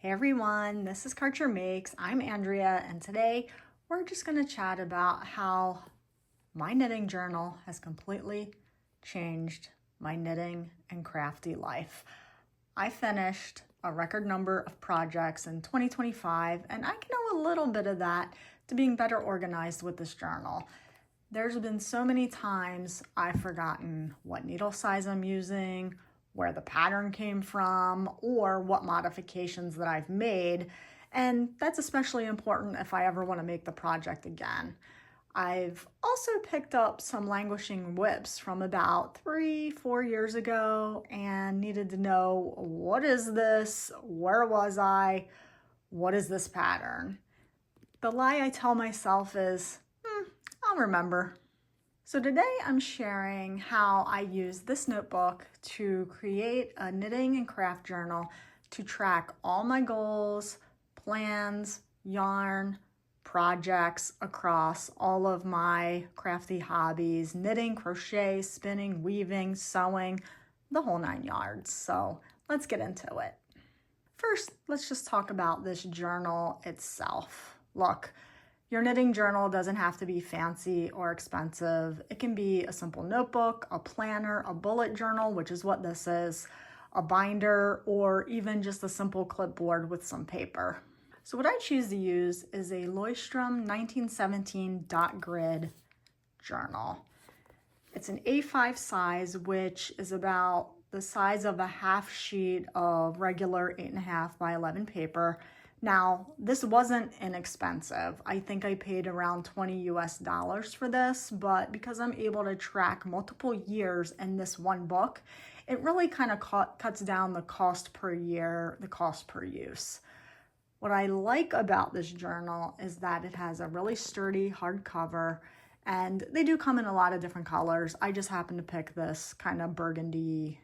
Hey everyone, this is Karchermakes. I'm Andrea, and today we're just going to chat about how my knitting journal has completely changed my knitting and crafty life. I finished a record number of projects in 2025, and I can owe a little bit of that to being better organized with this journal. There's been so many times I've forgotten what needle size I'm using, where the pattern came from, or what modifications that I've made. And that's especially important if I ever want to make the project again. I've also picked up some languishing WIPs from about 3-4 years ago and needed to know, what is this? Where was I? What is this pattern? The lie I tell myself is, I'll remember. So today I'm sharing how I use this notebook to create a knitting and craft journal to track all my goals, plans, yarn, projects across all of my crafty hobbies: knitting, crochet, spinning, weaving, sewing, the whole 9 yards. So let's get into it. First, let's just talk about this journal itself. Look, your knitting journal doesn't have to be fancy or expensive. It can be a simple notebook, a planner, a bullet journal, which is what this is, a binder, or even just a simple clipboard with some paper. So what I choose to use is a Leuchtturm 1917 dot grid journal. It's an A5 size, which is about the size of a half sheet of regular 8.5 by 11 paper. Now, this wasn't inexpensive. I think I paid around $20 US for this, but because I'm able to track multiple years in this one book, it really kind of cuts down the cost per year, the cost per use. What I like about this journal is that it has a really sturdy hardcover, and they do come in a lot of different colors. I just happen to pick this kind of burgundy,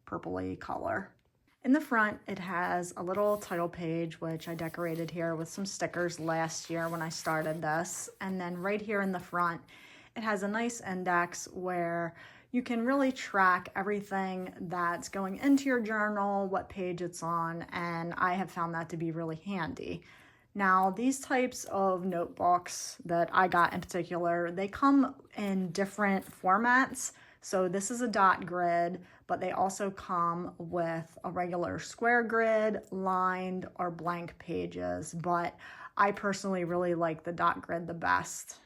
purpley color. In the front, it has a little title page, which I decorated here with some stickers last year when I started this. And then right here in the front, it has a nice index where you can really track everything that's going into your journal, what page it's on, and I have found that to be really handy. Now, these types of notebooks that I got in particular, they come in different formats. So this is a dot grid, but they also come with a regular square grid, lined, or blank pages. But I personally really like the dot grid the best.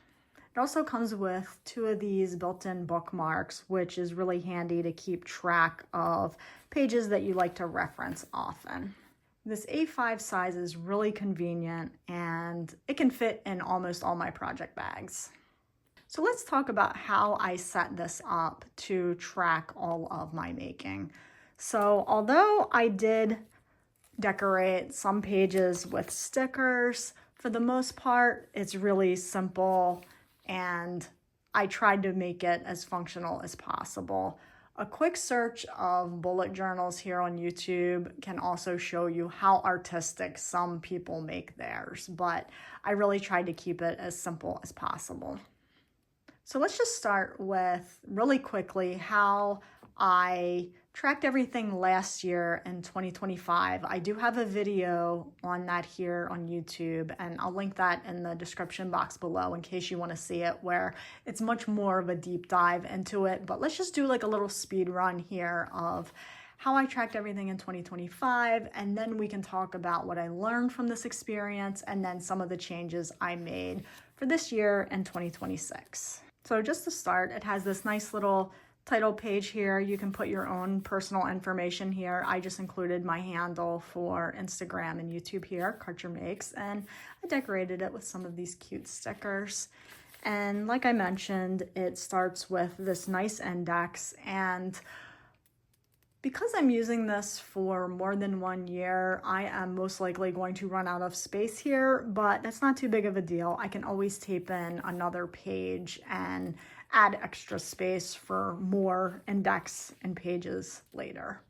It also comes with 2 of these built-in bookmarks, which is really handy to keep track of pages that you like to reference often. This A5 size is really convenient, and it can fit in almost all my project bags. So let's talk about how I set this up to track all of my making. So although I did decorate some pages with stickers, for the most part, it's really simple, and I tried to make it as functional as possible. A quick search of bullet journals here on YouTube can also show you how artistic some people make theirs, but I really tried to keep it as simple as possible. So let's just start with, really quickly, how I tracked everything last year in 2025. I do have a video on that here on YouTube, and I'll link that in the description box below in case you want to see it, where it's much more of a deep dive into it. But let's just do like a little speed run here of how I tracked everything in 2025, and then we can talk about what I learned from this experience and then some of the changes I made for this year in 2026. So just to start, it has this nice little title page here. You can put your own personal information here. I just included my handle for Instagram and YouTube here, Karchermakes, and I decorated it with some of these cute stickers. And like I mentioned, it starts with this nice index, and because I'm using this for more than 1 year, I am most likely going to run out of space here, but that's not too big of a deal. I can always tape in another page and add extra space for more index and pages later.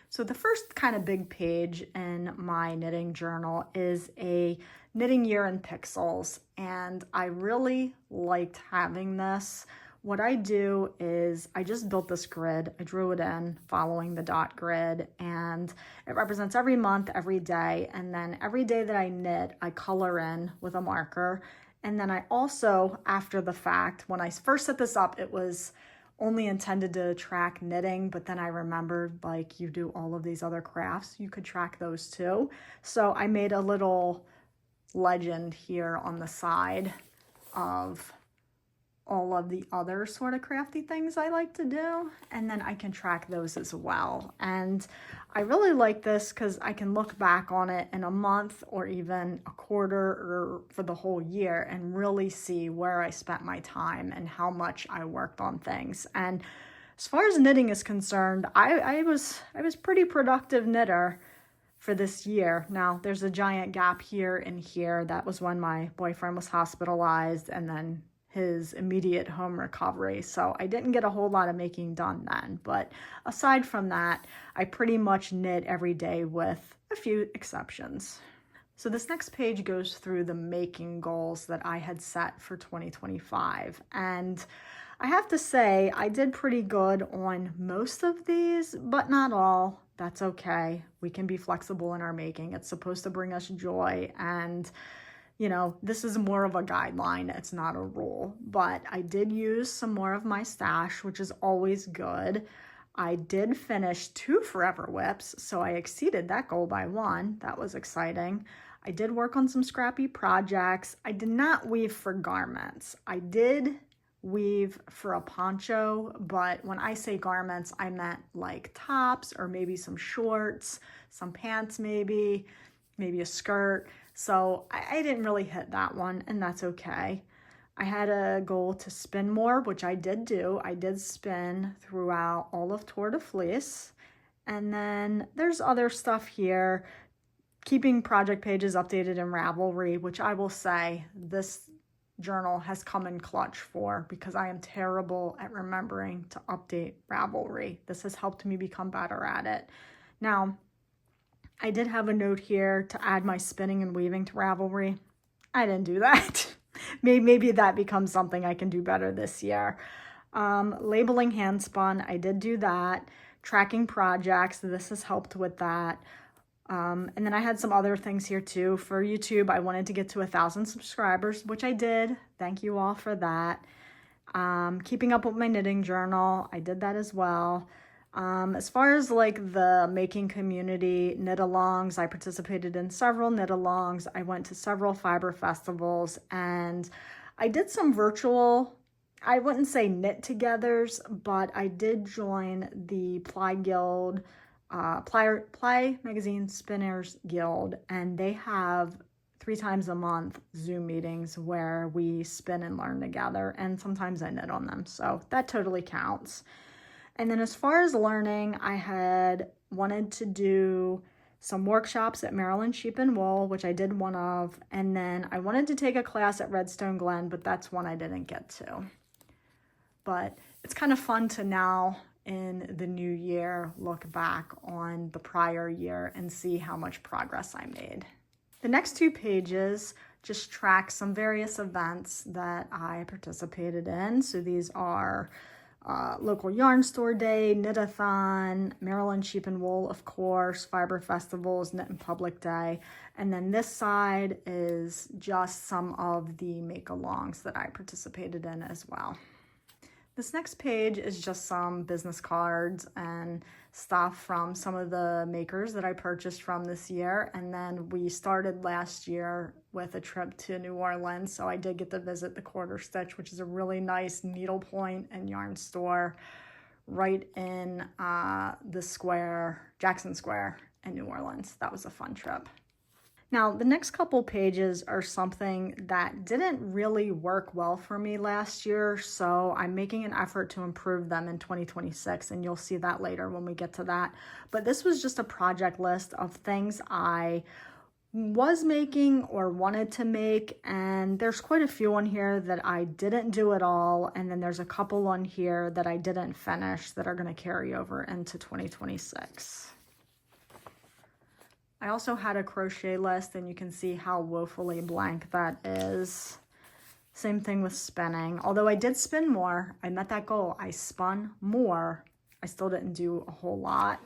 So the first kind of big page in my knitting journal is a knitting year in pixels, and I really liked having this what I do is I just built this grid. I drew it in following the dot grid, and it represents every month, every day. And then every day that I knit, I color in with a marker. And then I also, after the fact, when I first set this up, it was only intended to track knitting, but then I remembered, like, you do all of these other crafts, you could track those too. So I made a little legend here on the side of all of the other sort of crafty things I like to do, and then I can track those as well. And I really like this because I can look back on it in a month or even a quarter or for the whole year and really see where I spent my time and how much I worked on things. And as far as knitting is concerned, I was pretty productive knitter for this year. Now, there's a giant gap here and here. That was when my boyfriend was hospitalized and then his immediate home recovery. So I didn't get a whole lot of making done then. But aside from that, I pretty much knit every day with a few exceptions. So this next page goes through the making goals that I had set for 2025. And I have to say, I did pretty good on most of these, but not all. That's okay. We can be flexible in our making. It's supposed to bring us joy, and you know, this is more of a guideline. It's not a rule, but I did use some more of my stash, which is always good. I did finish 2 Forever WIPs, so I exceeded that goal by 1. That was exciting. I did work on some scrappy projects. I did not weave for garments. I did weave for a poncho, but when I say garments, I meant like tops or maybe some shorts, some pants maybe a skirt. So I didn't really hit that one, and that's okay. I had a goal to spin more, which I did do. I did spin throughout all of Tour de Fleece. And then there's other stuff here. Keeping project pages updated in Ravelry, which I will say this journal has come in clutch for, because I am terrible at remembering to update Ravelry. This has helped me become better at it. Now, I did have a note here to add my spinning and weaving to Ravelry. I didn't do that. Maybe that becomes something I can do better this year. Labeling hand spun, I did do that. Tracking projects, this has helped with that. And then I had some other things here too. For YouTube, I wanted to get to 1,000 subscribers, which I did. Thank you all for that. Keeping up with my knitting journal, I did that as well. As far as like the making community knit-alongs, I participated in several knit-alongs. I went to several fiber festivals, and I did some virtual, I wouldn't say knit-togethers, but I did join the Ply Guild, Ply Magazine Spinners Guild, and they have 3 times a month Zoom meetings where we spin and learn together, and sometimes I knit on them, so that totally counts. And then as far as learning, I had wanted to do some workshops at Maryland Sheep and Wool, which I did one of, and then I wanted to take a class at Redstone Glen, but that's one I didn't get to. But it's kind of fun to now, in the new year, look back on the prior year and see how much progress I made. The next 2 pages just track some various events that I participated in. So these are local yarn store day, knit-a-thon, Maryland Sheep and Wool, of course, fiber festivals, Knit in Public Day. And then this side is just some of the make-alongs that I participated in as well. This next page is just some business cards and stuff from some of the makers that I purchased from this year. And then we started last year with a trip to New Orleans, so I did get to visit the Quarter Stitch, which is a really nice needlepoint and yarn store right in the square, Jackson Square in New Orleans. That was a fun trip. Now, the next couple pages are something that didn't really work well for me last year, so I'm making an effort to improve them in 2026, and you'll see that later when we get to that. But this was just a project list of things I was making or wanted to make, and there's quite a few on here that I didn't do at all, and then there's a couple on here that I didn't finish that are going to carry over into 2026. I also had a crochet list, and you can see how woefully blank that is. Same thing with spinning. Although I did spin more, I met that goal. I spun more. I still didn't do a whole lot.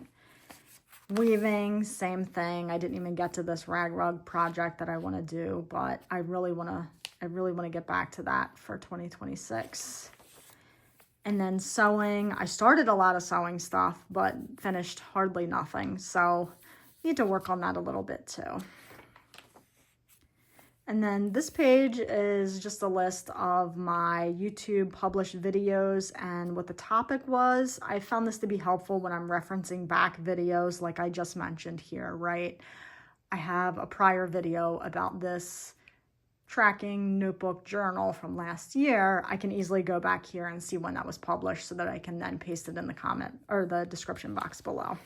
Weaving, same thing. I didn't even get to this rag rug project that I want to do, but I really want to get back to that for 2026. And then sewing, I started a lot of sewing stuff, but finished hardly nothing. So need to work on that a little bit too. And then this page is just a list of my YouTube published videos and what the topic was. I found this to be helpful when I'm referencing back videos like I just mentioned here, right? I have a prior video about this tracking notebook journal from last year. I can easily go back here and see when that was published so that I can then paste it in the comment or the description box below.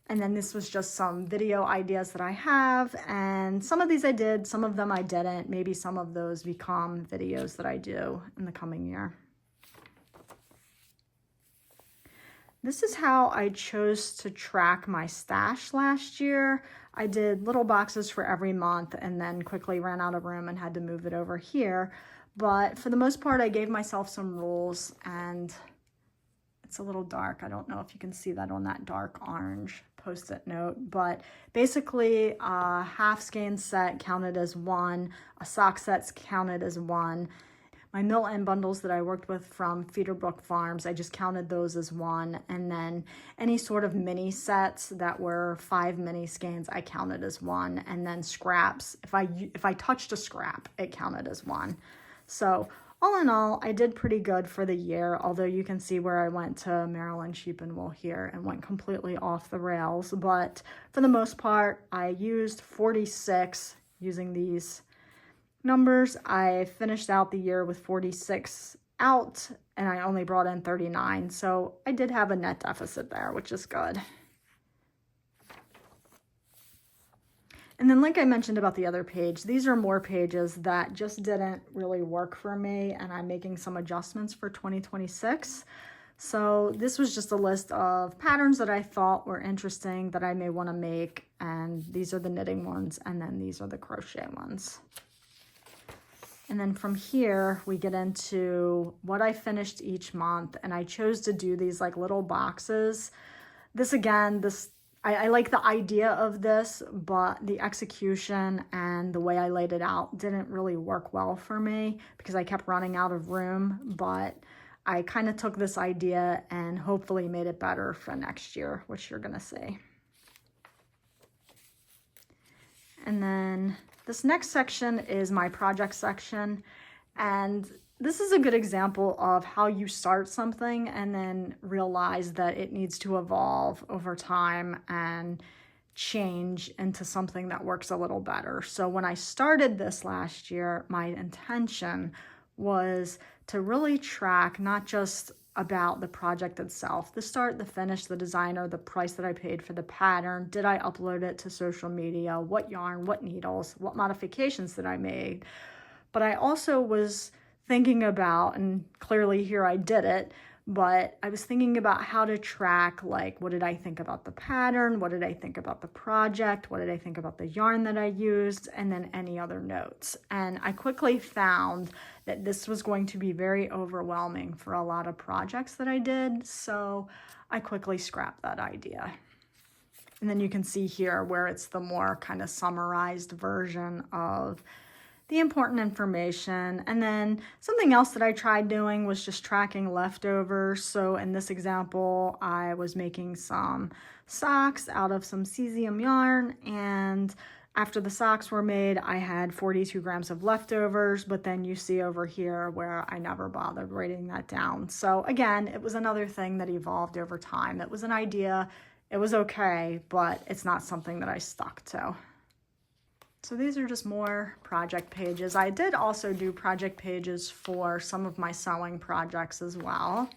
And then this was just some video ideas that I have, and some of these I did, some of them I didn't. Maybe some of those become videos that I do in the coming year. This is how I chose to track my stash last year. I did little boxes for every month and then quickly ran out of room and had to move it over here. But for the most part, I gave myself some rules, and it's a little dark. I don't know if you can see that on that dark orange Post-it note, but basically a half skein set counted as one, a sock set's counted as one. My mill end bundles that I worked with from Feederbrook Farms, I just counted those as one, and then any sort of mini sets that were 5 mini skeins, I counted as one, and then scraps, if I touched a scrap, it counted as one. So all in all, I did pretty good for the year, although you can see where I went to Maryland Sheep and Wool here and went completely off the rails. But for the most part, I used 46 using these numbers. I finished out the year with 46 out, and I only brought in 39. So I did have a net deficit there, which is good. And then like I mentioned about the other page, these are more pages that just didn't really work for me, and I'm making some adjustments for 2026. So this was just a list of patterns that I thought were interesting that I may want to make, and these are the knitting ones, and then these are the crochet ones. And then from here, we get into what I finished each month, and I chose to do these like little boxes. This again, I like the idea of this, but the execution and the way I laid it out didn't really work well for me because I kept running out of room, but I kind of took this idea and hopefully made it better for next year, which you're gonna see. And then this next section is my project section, and this is a good example of how you start something and then realize that it needs to evolve over time and change into something that works a little better. So when I started this last year, my intention was to really track not just about the project itself, the start, the finish, the designer, the price that I paid for the pattern, did I upload it to social media, what yarn, what needles, what modifications that I made. But I also was thinking about, and clearly here I did it, but I was thinking about how to track, like, what did I think about the pattern? What did I think about the project? What did I think about the yarn that I used? And then any other notes. And I quickly found that this was going to be very overwhelming for a lot of projects that I did. So I quickly scrapped that idea. And then you can see here where it's the more kind of summarized version of the important information. And then something else that I tried doing was just tracking leftovers. So in this example, I was making some socks out of some cesium yarn, and after the socks were made, I had 42 grams of leftovers, but then you see over here where I never bothered writing that down. So again, it was another thing that evolved over time. It was an idea, it was okay, but it's not something that I stuck to. So these are just more project pages. I did also do project pages for some of my sewing projects as well.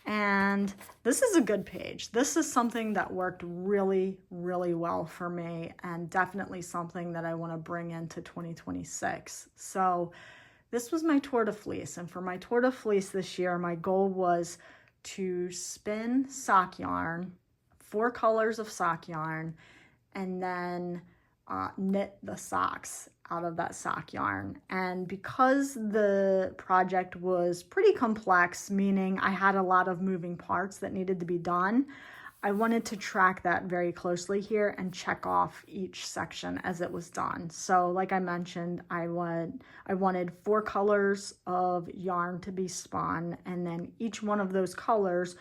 And this is a good page. This is something that worked really, really well for me, and definitely something that I want to bring into 2026. So this was my tour de fleece. And for my tour de fleece this year, my goal was to spin sock yarn, 4 colors of sock yarn, and then knit the socks out of that sock yarn. And because the project was pretty complex, meaning I had a lot of moving parts that needed to be done, I wanted to track that very closely here and check off each section as it was done. So like I mentioned, I wanted 4 colors of yarn to be spun, and then each one of those colors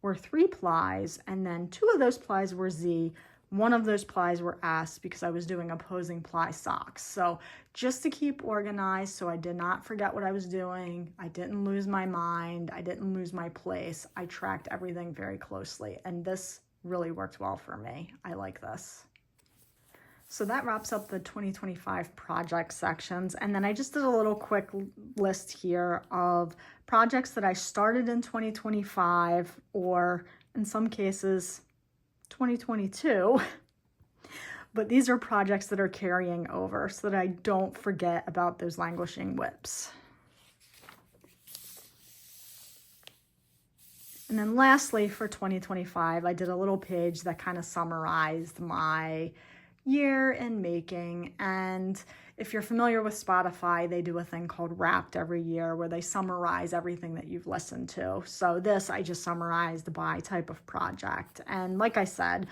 were 3 plies, and then 2 of those plies were Z. One of those plies were S because I was doing opposing ply socks. So just to keep organized, so I did not forget what I was doing, I didn't lose my mind, I didn't lose my place, I tracked everything very closely, and this really worked well for me. I like this. So that wraps up the 2025 project sections. And then I just did a little quick list here of projects that I started in 2025, or in some cases, 2022. But these are projects that are carrying over so that I don't forget about those languishing WIPs. And then lastly, for 2025, I did a little page that kind of summarized my year in making. And if you're familiar with Spotify, they do a thing called Wrapped every year where they summarize everything that you've listened to. So this I just summarized by type of project. And like I said,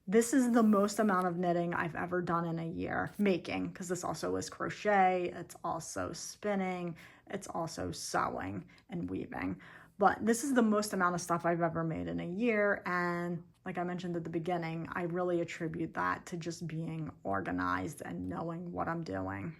this is the most amount of knitting I've ever done in a year, making, because this also is crochet, it's also spinning, it's also sewing and weaving. But this is the most amount of stuff I've ever made in a year, and like I mentioned at the beginning, I really attribute that to just being organized and knowing what I'm doing.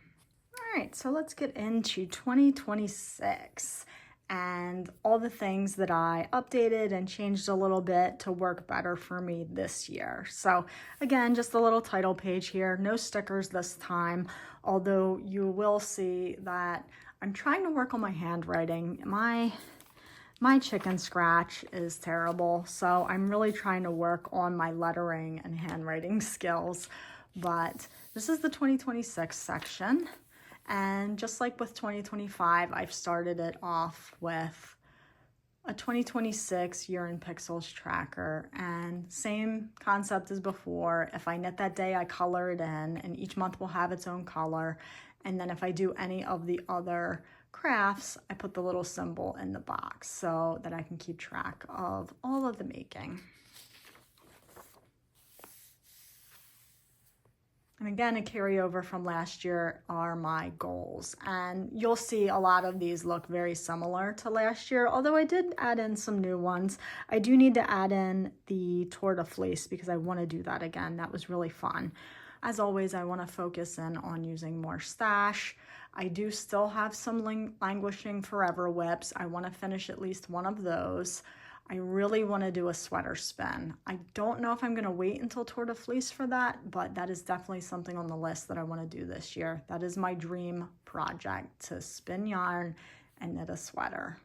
All right, so let's get into 2026 and all the things that I updated and changed a little bit to work better for me this year. So again, just a little title page here, no stickers this time, although you will see that I'm trying to work on my handwriting. My chicken scratch is terrible, so I'm really trying to work on my lettering and handwriting skills. But this is the 2026 section, and just like with 2025, I've started it off with a 2026 year in pixels tracker, and same concept as before. If I knit that day, I color it in, and each month will have its own color. And then if I do any of the other crafts, I put the little symbol in the box so that I can keep track of all of the making. And again, a carryover from last year are my goals. And you'll see a lot of these look very similar to last year, although I did add in some new ones. I do need to add in the Tour de Fleece because I want to do that again. That was really fun. As always, I want to focus in on using more stash. I do still have some languishing forever WIPs. I want to finish at least one of those. I really want to do a sweater spin. I don't know if I'm going to wait until Tour de Fleece for that, but that is definitely something on the list that I want to do this year. That is my dream project, to spin yarn and knit a sweater.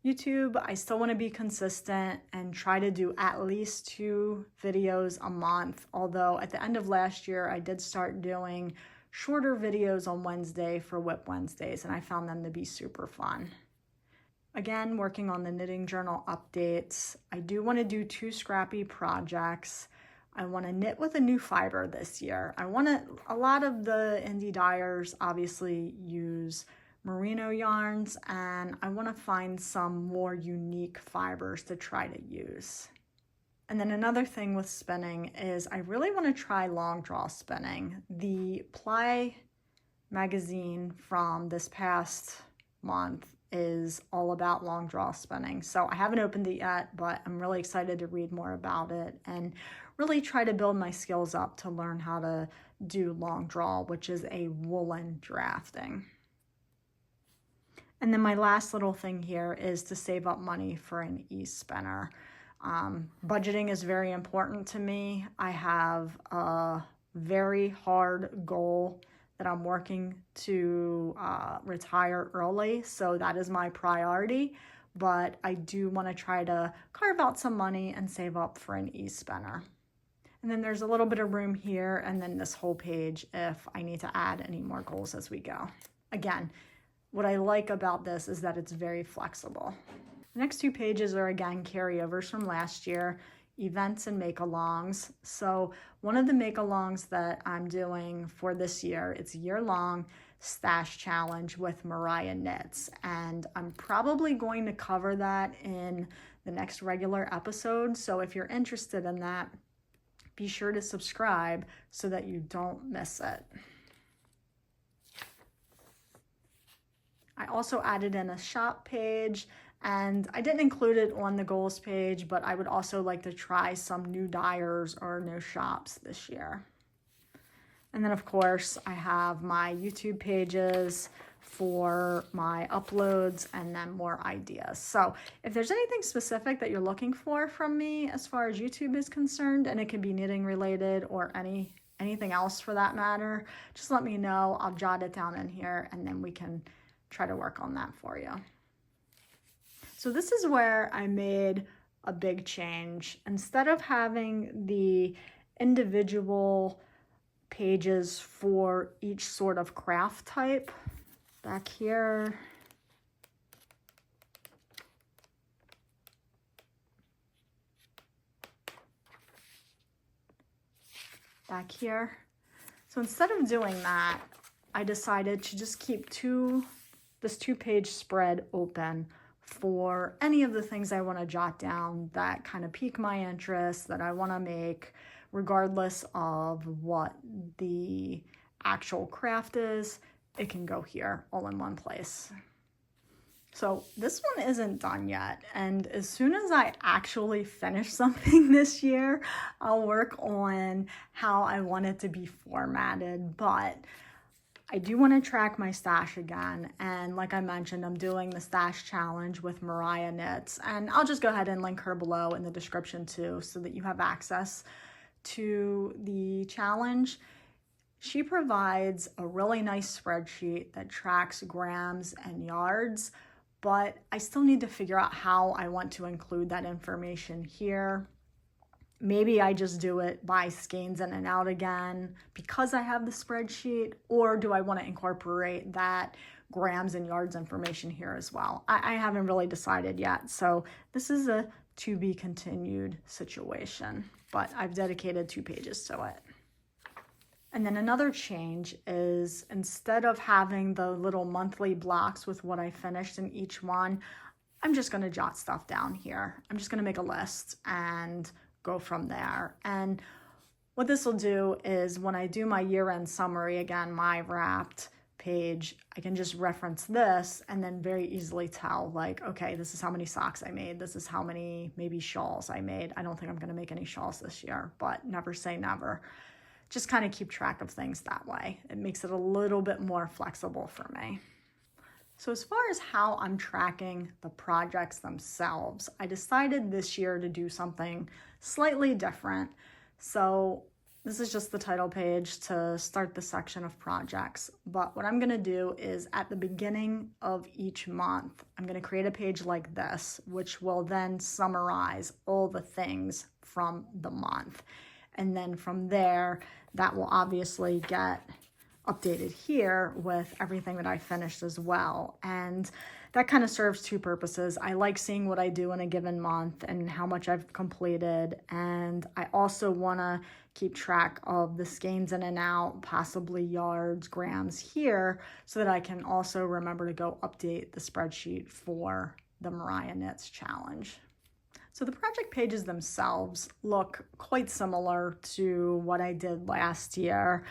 YouTube, I still want to be consistent and try to do at least 2 videos a month, although at the end of last year, I did start doing shorter videos on Wednesday for WIP Wednesdays, and I found them to be super fun. Again, working on the knitting journal updates. I do want to do 2 scrappy projects. I want to knit with a new fiber this year. A lot of the indie dyers obviously use merino yarns, and I want to find some more unique fibers to try to use. And then another thing with spinning is I really want to try long draw spinning. The Ply magazine from this past month is all about long draw spinning. So I haven't opened it yet, but I'm really excited to read more about it and really try to build my skills up to learn how to do long draw, which is a woolen drafting. And then my last little thing here is to save up money for an e-spinner. Budgeting is very important to me. I have a very hard goal that I'm working to retire early, so that is my priority. But I do want to try to carve out some money and save up for an e-spinner. And then there's a little bit of room here, and then this whole page if I need to add any more goals as we go. Again, what I like about this is that it's very flexible. The next 2 pages are again carryovers from last year. events and make-alongs. So one of the make-alongs that I'm doing for this year, it's a year-long stash challenge with Mariah Knits, and I'm probably going to cover that in the next regular episode. So if you're interested in that, be sure to subscribe so that you don't miss it. I also added in a shop page, and I didn't include it on the goals page, but I would also like to try some new dyers or new shops this year. And then of course I have my YouTube pages for my uploads and then more ideas. So if there's anything specific that you're looking for from me as far as YouTube is concerned, and it can be knitting related or anything else for that matter, just let me know. I'll jot it down in here and then we can try to work on that for you. So this is where I made a big change. Instead of having the individual pages for each sort of craft type, back here, back here. So instead of doing that, I decided to just keep this 2-page spread open for any of the things I want to jot down that kind of pique my interest, that I want to make, regardless of what the actual craft is. It can go here all in one place. So this one isn't done yet, and as soon as I actually finish something this year, I'll work on how I want it to be formatted. But I do want to track my stash again, and like I mentioned, I'm doing the stash challenge with Mariah Knits, and I'll just go ahead and link her below in the description too, so that you have access to the challenge. She provides a really nice spreadsheet that tracks grams and yards, but I still need to figure out how I want to include that information here. Maybe I just do it by skeins in and out again because I have the spreadsheet, or do I want to incorporate that grams and yards information here as well? I haven't really decided yet, so this is a to be continued situation, but I've dedicated 2 pages to it. And then another change is, instead of having the little monthly blocks with what I finished in each one, I'm just going to jot stuff down here. I'm just going to make a list and go from there. And what this will do is, when I do my year-end summary, again, my wrapped page, I can just reference this and then very easily tell, like, okay, this is how many socks I made. This is how many maybe shawls I made. I don't think I'm going to make any shawls this year, but never say never. Just kind of keep track of things that way. It makes it a little bit more flexible for me. So as far as how I'm tracking the projects themselves, I decided this year to do something slightly different. So this is just the title page to start the section of projects. But what I'm going to do is, at the beginning of each month, I'm going to create a page like this, which will then summarize all the things from the month. And then from there, that will obviously get updated here with everything that I finished as well. And that kind of serves 2 purposes. I like seeing what I do in a given month and how much I've completed. And I also want to keep track of the skeins in and out, possibly yards, grams here, so that I can also remember to go update the spreadsheet for the Mariah Knits challenge. So the project pages themselves look quite similar to what I did last year.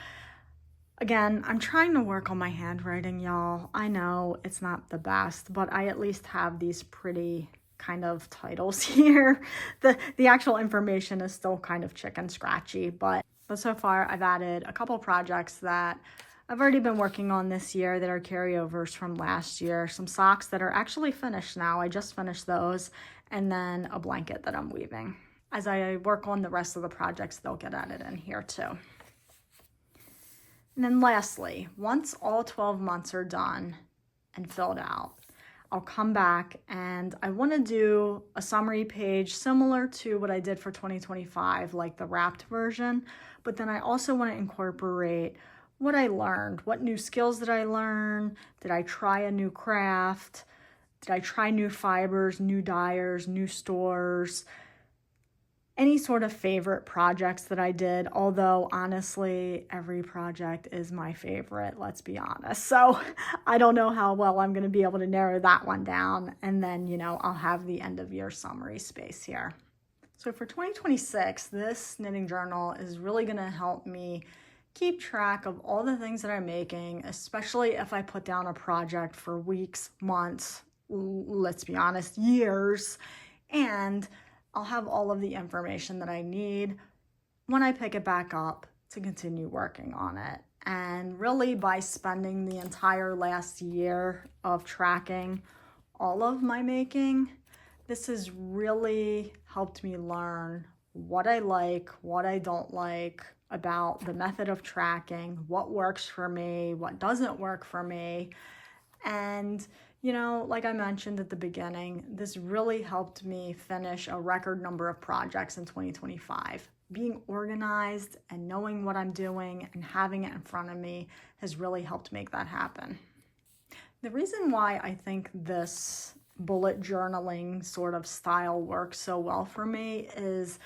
Again, I'm trying to work on my handwriting, y'all. I know it's not the best, but I at least have these pretty kind of titles here. The actual information is still kind of chicken scratchy, but so far I've added a couple projects that I've already been working on this year that are carryovers from last year. Some socks that are actually finished now. I just finished those. And then a blanket that I'm weaving. As I work on the rest of the projects, they'll get added in here too. And then lastly, once all 12 months are done and filled out, I'll come back and I want to do a summary page similar to what I did for 2025, like the wrapped version. But then I also want to incorporate what I learned. What new skills did I learn? Did I try a new craft? Did I try new fibers, new dyers, new stores? any sort of favorite projects that I did, although honestly, every project is my favorite, let's be honest. So I don't know how well I'm going to be able to narrow that one down. And then, you know, I'll have the end of year summary space here. So for 2026, this knitting journal is really going to help me keep track of all the things that I'm making, especially if I put down a project for weeks, months, let's be honest, years, and I'll have all of the information that I need when I pick it back up to continue working on it. And really, by spending the entire last year of tracking all of my making, this has really helped me learn what I like, what I don't like about the method of tracking, what works for me, what doesn't work for me. And, you know, like I mentioned at the beginning, this really helped me finish a record number of projects in 2025. Being organized and knowing what I'm doing and having it in front of me has really helped make that happen. The reason why I think this bullet journaling sort of style works so well for me is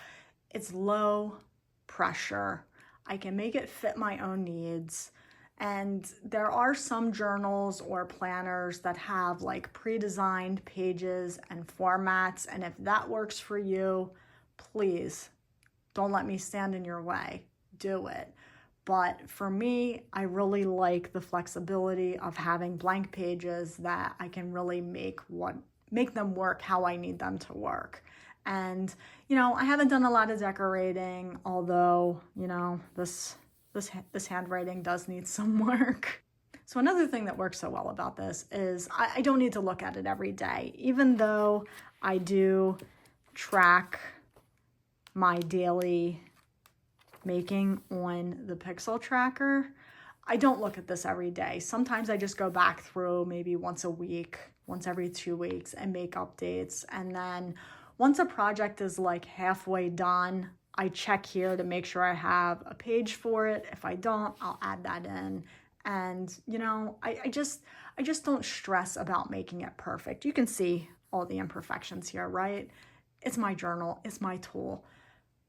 it's low pressure. I can make it fit my own needs. And there are some journals or planners that have like pre-designed pages and formats. And if that works for you, please don't let me stand in your way. Do it. But for me, I really like the flexibility of having blank pages that I can really make them work how I need them to work. And, you know, I haven't done a lot of decorating, although, you know, this handwriting does need some work. So another thing that works so well about this is I don't need to look at it every day. Even though I do track my daily making on the Pixel tracker, I don't look at this every day. Sometimes I just go back through maybe once a week, once every 2 weeks, and make updates. And then once a project is like halfway done, I check here to make sure I have a page for it. If I don't, I'll add that in. And, you know, I just don't stress about making it perfect. You can see all the imperfections here, right? It's my journal, it's my tool.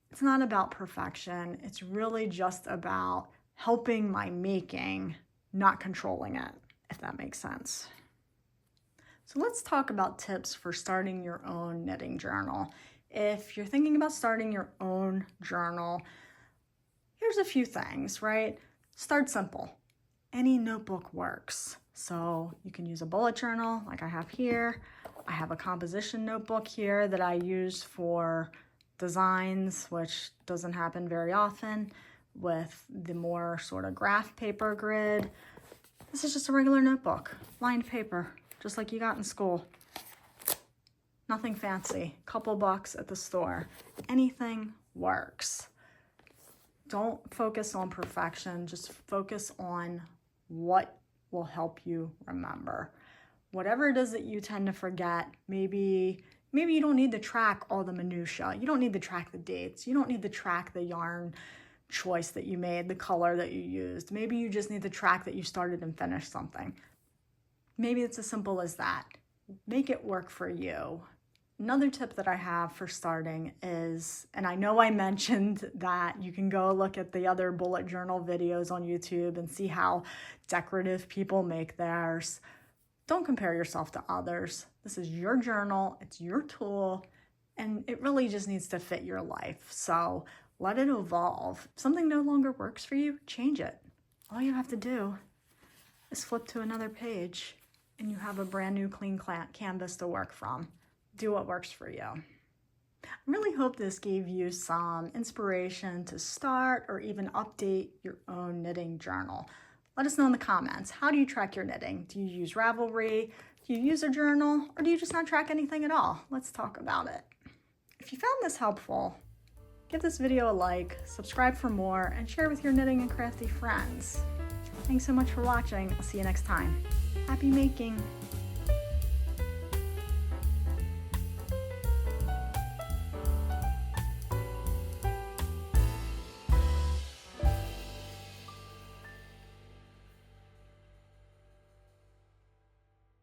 It's not about perfection. It's really just about helping my making, not controlling it, if that makes sense. So let's talk about tips for starting your own knitting journal. If you're thinking about starting your own journal, here's a few things, right? Start simple. Any notebook works. So you can use a bullet journal like I have here. I have a composition notebook here that I use for designs, which doesn't happen very often, with the more sort of graph paper grid. This is just a regular notebook, lined paper, just like you got in school. Nothing fancy, couple bucks at the store. Anything works. Don't focus on perfection, just focus on what will help you remember. Whatever it is that you tend to forget, maybe you don't need to track all the minutia. You don't need to track the dates. You don't need to track the yarn choice that you made, the color that you used. Maybe you just need to track that you started and finished something. Maybe it's as simple as that. Make it work for you. Another tip that I have for starting is, and I know I mentioned that you can go look at the other bullet journal videos on YouTube and see how decorative people make theirs. Don't compare yourself to others. This is your journal, it's your tool, and it really just needs to fit your life. So let it evolve. If something no longer works for you, change it. All you have to do is flip to another page and you have a brand new clean canvas to work from. Do what works for you. I really hope this gave you some inspiration to start or even update your own knitting journal. Let us know in the comments. How do you track your knitting? Do you use Ravelry? Do you use a journal? Or do you just not track anything at all? Let's talk about it. If you found this helpful, give this video a like, subscribe for more, and share with your knitting and crafty friends. Thanks so much for watching. I'll see you next time. Happy making!